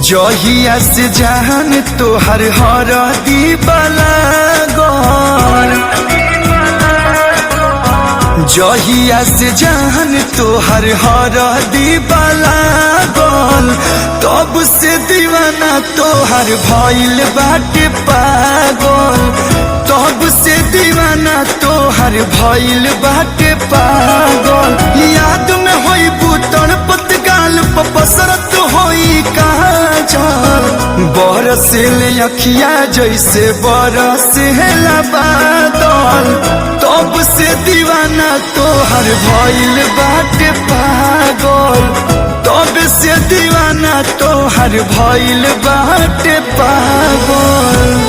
जहिया से जान तोहर हरदी बलागल, जहिया से जान तोहर हरदी बलागल, तब से दीवाना तोहर भइल बाटे पागल, तब से दीवाना तोहर भइल बाटे पागल। याद में होई बुतन पतगाल पसरत होई काजल, बरसेले अखिया जैसे बरसेला बादल, तब से दीवाना तोहर भइल बाटे पागल, तब से दीवाना तोहर भइल बाटे पागल।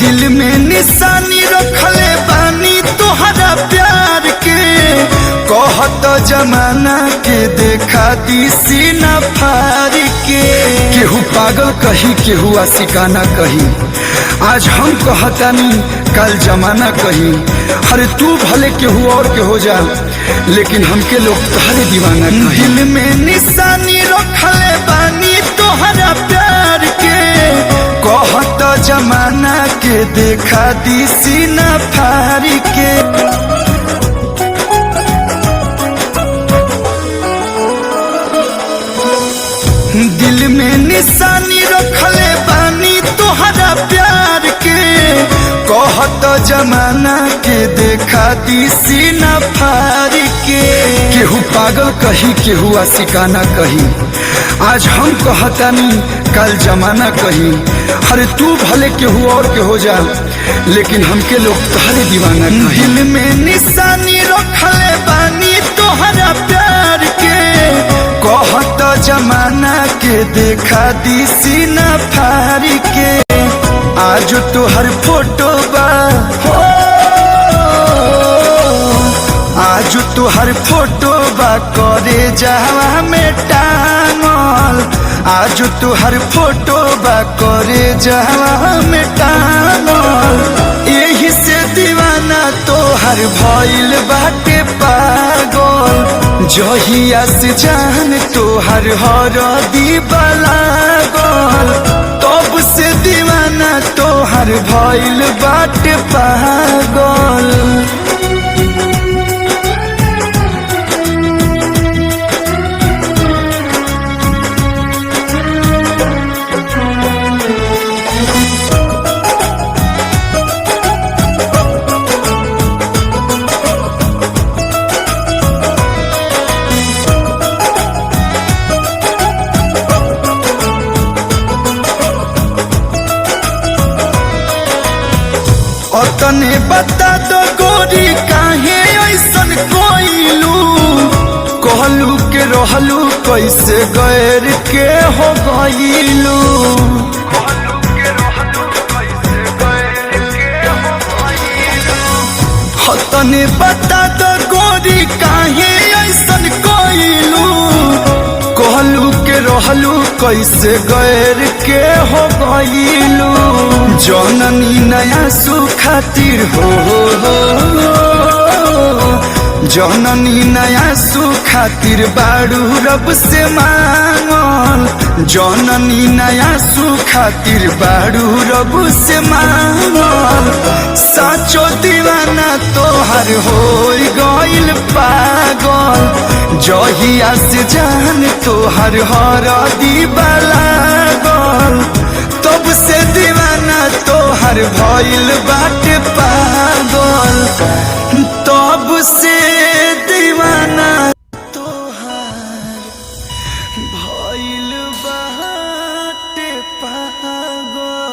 दिल में निशानी रखले बानी तोहरा प्यार के, कहत जमाना के देखा दी सीना फाड़ के। केहू पागल कही केहू आशिकाना कही, आज हम कहतानी कल जमाना कही। अरे तू भले केहू और के हो जा, लेकिन हमके लोग तोहरे दीवाना कही। दिल में निशानी रखले बानी तोहरा प्यार के, कहत जमाना के देखा दी सीना फाड़ के। दिल में निशानी रखले बानी तोहरा प्यार के, कहत जमाना के देखा दी सीना फाड़ के। केहू पागल कही केहू आशिकाना कही, आज हम कहतानी कल जमाना कही। अरे तू भले केहू और के हो जा, लेकिन हमके लोग तोहरे दीवाना कही। दिल में निशानी रखले बानी तोहरा प्यार के, कहत जमाना के देखा दी सीना फाड़ के। आज तोहर फोटो बा हो, आज तोहर फोटो बा करे जावा में टांगल, आज तोहर फोटो बा करे जावा में टांगल। यही से दीवाना तोहर भइल बाटे पागल, जहिया से जान तोहर हरदी बलागल, तब से दीवाना तोहर भइल बाटे पागल। तने बता दो गोरी काहे ऐसन कोइलू, कहलू के रहलू कैसे गैर के हो गइलू। तने बता दो गोरी काहे ऐसन कोइलू, कहलू के रहलू कैसे गैर के हो गइलू। जननी नया सुखातिर हो, जननी नया सुखातिर बाड़ू रब से मांगल, जननी नया सुखातिर बाड़ू रब से मांगल। साचो दीवाना तोहर हो गइल पागल, जहिया से जान तोहर हरदी बलागल, तब से दीवाना तोहर भइल बाटे पागल, तब से दीवाना तोहर भइल बाटे पागल।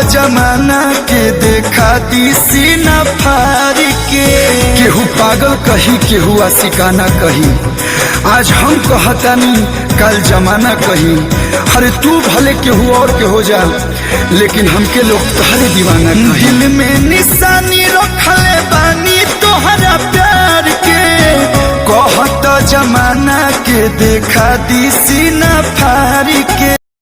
जमाना के देखा दी सीना फाड़ के। केहू पागल कही केहू आशिकाना कही, आज हम कहतानी कल जमाना कही। अरे तू भले केहू और के हो जा, लेकिन हमके लोग तोहरे दीवाना कही। दिल में निशानी रखले बानी तोहरा प्यार के, कहत जमाना के देखा दी सीना फाड़ के।